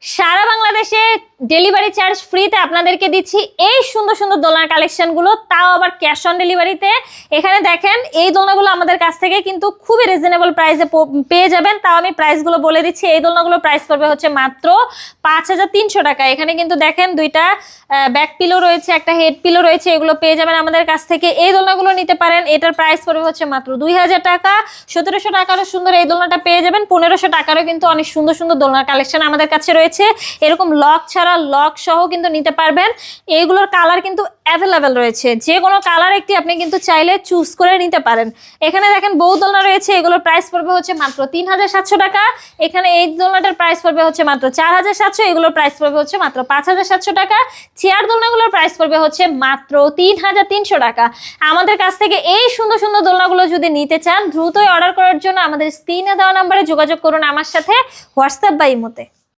সারা বাংলাদেশে delivery charge ফ্রিতে আপনাদেরকে দিচ্ছি এই সুন্দর সুন্দর দোলনার কালেকশনগুলো, তাও আবার ক্যাশ অন ডেলিভারিতে। এখানে দেখেন এই দোলনাগুলো আমাদের কাছ থেকে কিন্তু খুবই রিজনেবল প্রাইসে পেয়ে যাবেন। তাও আমি প্রাইসগুলো বলে দিচ্ছি। এই দোলনাগুলোর প্রাইস পড়বে হচ্ছে মাত্র 5300 টাকা। এখানে কিন্তু দেখেন দুইটা ব্যাক পিলো রয়েছে, একটা হেড পিলো রয়েছে, এগুলো পেয়ে যাবেন আমাদের কাছ থেকে। এই দোলনাগুলো নিতে পারেন, এটার প্রাইস পড়বে হচ্ছে মাত্র 2000 টাকা। 1700 টাকারও সুন্দর এই দোলনাটা পেয়ে যাবেন। 1500 টাকারও কিন্তু অনেক সুন্দর সুন্দর দোলনার কালেকশন আমাদের কাছে রয়েছে। এরকম লক ছাড়া লক সহ কিন্তু নিতে পারবেন। এইগুলোর কালার কিন্তু অ্যাভেলেবেল রয়েছে, যে কোনো কালার একটি আপনি কিন্তু চাইলে চুজ করে নিতে পারেন। এখানে দেখেন বউ দোলনা রয়েছে, এগুলোর প্রাইস পড়বে হচ্ছে মাত্র 3700 টাকা। এখানে এই দোলনাটার প্রাইস পড়বে হচ্ছে মাত্র 4700, এগুলোর প্রাইস পড়বে হচ্ছে মাত্র 5700 টাকা। চেয়ার দোলনাগুলোর প্রাইস পড়বে হচ্ছে মাত্র 3300 টাকা। আমাদের কাছ থেকে এই সুন্দর সুন্দর দোলনাগুলো যদি নিতে চান, দ্রুতই অর্ডার করার জন্য আমাদের স্ক্রিনে দেওয়া নাম্বারে যোগাযোগ করুন আমার সাথে, হোয়াটসঅ্যাপ বা ইমোতে।